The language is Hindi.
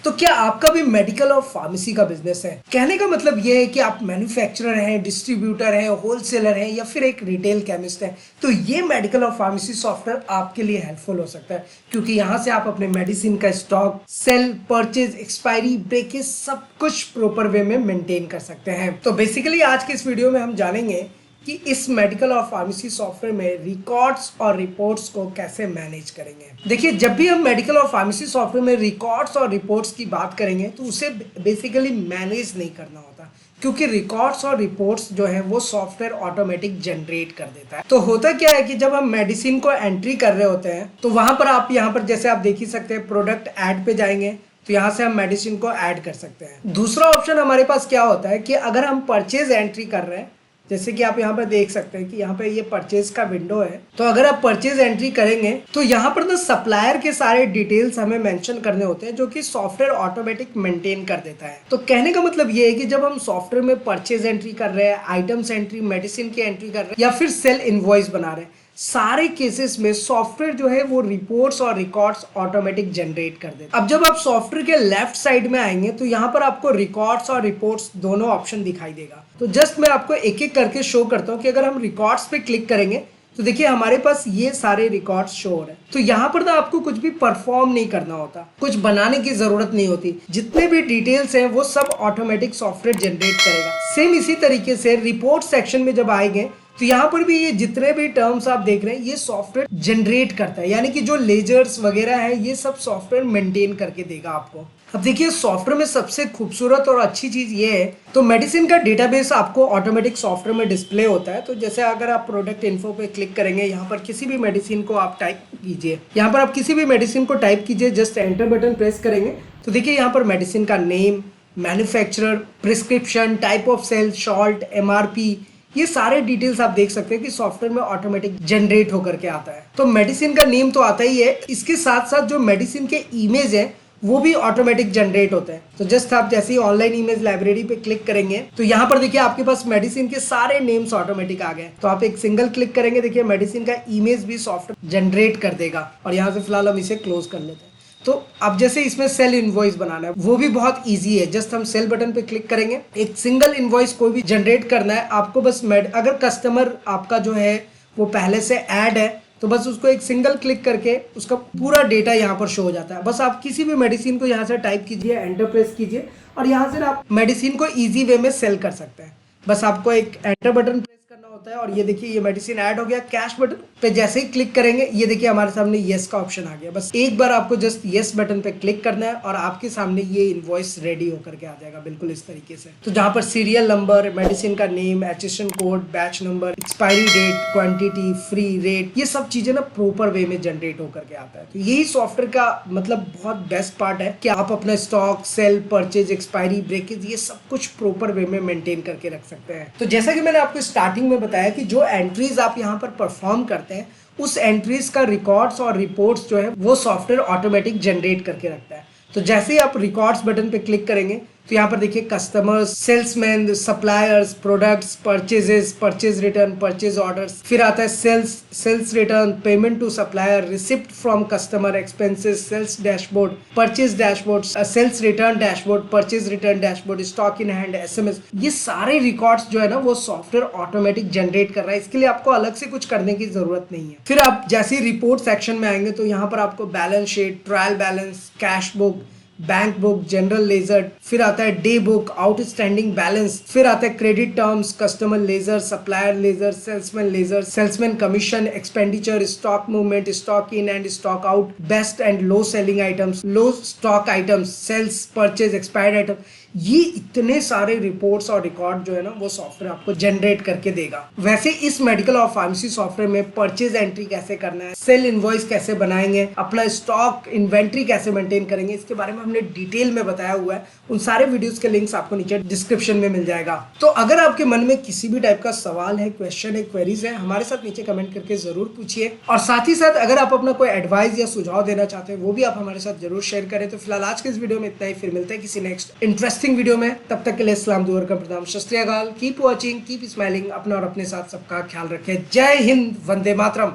तो क्या आपका भी मेडिकल और फार्मेसी का बिजनेस है? कहने का मतलब ये है कि आप मैन्युफैक्चरर हैं, डिस्ट्रीब्यूटर हैं, होलसेलर हैं या फिर एक रिटेल केमिस्ट हैं, तो ये मेडिकल और फार्मेसी सॉफ्टवेयर आपके लिए हेल्पफुल हो सकता है, क्योंकि यहाँ से आप अपने मेडिसिन का stock, sale, purchase, expiry, breakage सब कुछ प्रॉपर वे में मेंटेन कर सकते हैं। तो बेसिकली आज के इस वीडियो में हम जानेंगे कि इस मेडिकल और फार्मेसी सॉफ्टवेयर में रिकॉर्ड्स और रिपोर्ट्स को कैसे मैनेज करेंगे। देखिए, जब भी हम मेडिकल और फार्मेसी सॉफ्टवेयर में रिकॉर्ड्स और रिपोर्ट्स की बात करेंगे तो उसे बेसिकली मैनेज नहीं करना होता, क्योंकि रिकॉर्ड्स और रिपोर्ट्स जो है वो सॉफ्टवेयर ऑटोमेटिक जनरेट कर देता है। तो होता क्या है कि जब हम मेडिसिन को एंट्री कर रहे होते हैं तो वहां पर आप यहाँ पर जैसे आप देख ही सकते हैं, प्रोडक्ट ऐड पे जाएंगे तो यहाँ से हम मेडिसिन को ऐड कर सकते हैं। दूसरा ऑप्शन हमारे पास क्या होता है कि अगर हम परचेज एंट्री कर रहे हैं, जैसे कि आप यहाँ पर देख सकते हैं कि यहाँ पे ये परचेज का विंडो है, तो अगर आप परचेज एंट्री करेंगे तो यहाँ पर ना सप्लायर के सारे डिटेल्स हमें मेंशन करने होते हैं, जो कि सॉफ्टवेयर ऑटोमेटिक मेंटेन कर देता है। तो कहने का मतलब ये है कि जब हम सॉफ्टवेयर में परचेज एंट्री कर रहे हैं, आइटम्स एंट्री, मेडिसिन की एंट्री कर रहे हैं या फिर सेल इनवॉइस बना रहे हैं, सारे केसेस में सॉफ्टवेयर जो है वो रिपोर्ट्स और रिकॉर्ड्स ऑटोमेटिक जनरेट कर देता है। अब जब आप सॉफ्टवेयर के लेफ्ट साइड में आएंगे तो यहाँ पर आपको रिकॉर्ड्स और रिपोर्ट्स दोनों ऑप्शन दिखाई देगा। तो जस्ट मैं आपको एक एक करके शो करता हूँ कि अगर हम रिकॉर्ड्स पे क्लिक करेंगे तो देखिए हमारे पास ये सारे रिकॉर्ड्स शो हो रहे हैं। तो यहाँ पर ना आपको कुछ भी परफॉर्म नहीं करना होता, कुछ बनाने की जरूरत नहीं होती, जितने भी डिटेल्स हैं वो सब ऑटोमेटिक सॉफ्टवेयर जनरेट करेगा। सेम इसी तरीके से रिपोर्ट सेक्शन में जब आएंगे तो यहाँ पर भी ये जितने भी टर्म्स आप देख रहे हैं ये सॉफ्टवेयर जनरेट करता है, यानी कि जो लेजर्स वगैरह है ये सब सॉफ्टवेयर मेंटेन करके देगा आपको। अब देखिए, सॉफ्टवेयर में सबसे खूबसूरत और अच्छी चीज ये है, तो मेडिसिन का डेटाबेस आपको ऑटोमेटिक सॉफ्टवेयर में डिस्प्ले होता है। तो जैसे अगर आप प्रोडक्ट इन्फो पे क्लिक करेंगे, यहाँ पर किसी भी मेडिसिन को आप टाइप कीजिए, यहाँ पर आप किसी भी मेडिसिन को टाइप कीजिए, जस्ट एंटर बटन प्रेस करेंगे तो देखिए यहाँ पर मेडिसिन का name, manufacturer, prescription, type of sale, salt, MRP, ये सारे डिटेल्स आप देख सकते हैं कि सॉफ्टवेयर में ऑटोमेटिक जनरेट होकर के आता है। तो मेडिसिन का नेम तो आता ही है, इसके साथ साथ जो मेडिसिन के इमेज है वो भी ऑटोमेटिक जनरेट होते हैं। तो जस्ट आप जैसे ही ऑनलाइन इमेज लाइब्रेरी पे क्लिक करेंगे तो यहाँ पर देखिए आपके पास मेडिसिन के सारे नेम्स ऑटोमेटिक आ गए। तो आप एक सिंगल क्लिक करेंगे, देखिए मेडिसिन का इमेज भी सॉफ्टवेयर जनरेट कर देगा। और यहाँ से फिलहाल हम इसे क्लोज कर लेते हैं। तो अब जैसे इसमें सेल इनवॉइस बनाना है वो भी बहुत इजी है, जस्ट हम सेल बटन पे क्लिक करेंगे, एक सिंगल इनवॉइस कोई भी जनरेट करना है आपको। बस अगर कस्टमर आपका जो है वो पहले से ऐड है तो बस उसको एक सिंगल क्लिक करके उसका पूरा डेटा यहाँ पर शो हो जाता है। बस आप किसी भी मेडिसिन को यहाँ से टाइप कीजिए, एंटर प्रेस कीजिए और यहाँ से आप मेडिसिन को इजी वे में सेल कर सकते हैं। बस आपको एक एंटर बटन प्रेस करना होता है और ये देखिए ये मेडिसिन ऐड हो गया। कैश बटन पे जैसे ही क्लिक करेंगे ये देखिए हमारे सामने येस का ऑप्शन आ गया। बस एक बार आपको जस्ट येस बटन पे क्लिक करना है और आपके सामने ये इनवॉइस रेडी होकर के आ जाएगा, बिल्कुल इस तरीके से। तो जहाँ पर सीरियल नंबर, मेडिसिन का name, HSN code, batch number, expiry date, quantity, free rate, ये सब चीजें ना प्रॉपर वे में जनरेट होकर के आता है। तो यही सॉफ्टवेयर का मतलब बहुत बेस्ट पार्ट है कि आप अपना stock, sale, purchase, expiry, breakage ये सब कुछ प्रॉपर वे में मेंटेन करके रख सकते हैं। तो जैसा कि मैंने आपको स्टार्टिंग में बताया कि जो एंट्रीज आप यहाँ पर परफॉर्म करते हैं उस एंट्रीज का रिकॉर्ड्स और रिपोर्ट्स जो है वो सॉफ्टवेयर ऑटोमेटिक जनरेट करके रखता है। तो जैसे ही आप रिकॉर्ड्स बटन पे क्लिक करेंगे तो यहाँ पर देखिए customers, salesman, suppliers, products, purchases, purchase return, purchase orders, फिर आता है sales return, payment to supplier, receipt from customer, expenses, sales dashboard, purchase dashboard, sales return dashboard, purchase return dashboard, stock in hand, SMS, ये सारे रिकॉर्ड्स जो है ना वो सॉफ्टवेयर ऑटोमेटिक जनरेट कर रहा है। इसके लिए आपको अलग से कुछ करने की जरूरत नहीं है। फिर आप जैसे ही रिपोर्ट सेक्शन में आएंगे तो यहाँ पर आपको balance sheet, trial balance, cash book, bank book, general ledger, फिर आता है डे बुक, आउटस्टैंडिंग बैलेंस, फिर आता है credit terms, customer ledger, supplier ledger, salesman commission, expenditure, stock movement, stock in and stock out, best and low selling items, low stock items, sales, purchase, expired item. ये इतने सारे रिपोर्ट्स और रिकॉर्ड जो है ना वो सॉफ्टवेयर आपको जनरेट करके देगा। वैसे इस मेडिकल और फार्मेसी सॉफ्टवेयर में परचेज एंट्री कैसे करना है, सेल इनवॉइस कैसे बनाएंगे, अपना स्टॉक इन्वेंट्री कैसे मेंटेन करेंगे, इसके बारे में हमने डिटेल में बताया हुआ है। उन सारे वीडियोस के लिंक्स आपको नीचे डिस्क्रिप्शन में मिल जाएगा। तो अगर आपके मन में किसी भी टाइप का सवाल है, क्वेश्चन है, क्वेरीज है, हमारे साथ नीचे कमेंट करके जरूर पूछिए। और साथ ही साथ अगर आप अपना कोई एडवाइस या सुझाव देना चाहते हैं वो भी आप हमारे साथ जरूर शेयर करें। तो फिलहाल आज के इस वीडियो में इतना ही, फिर मिलते हैं किसी नेक्स्ट इंटरेस्टिंग वीडियो में। तब तक के लिए अस्सलाम दुआ का प्रणाम, सत श्री अकाल, कीप वॉचिंग, कीप स्माइलिंग, अपना और अपने साथ सबका ख्याल रखें। जय हिंद, वंदे मातरम।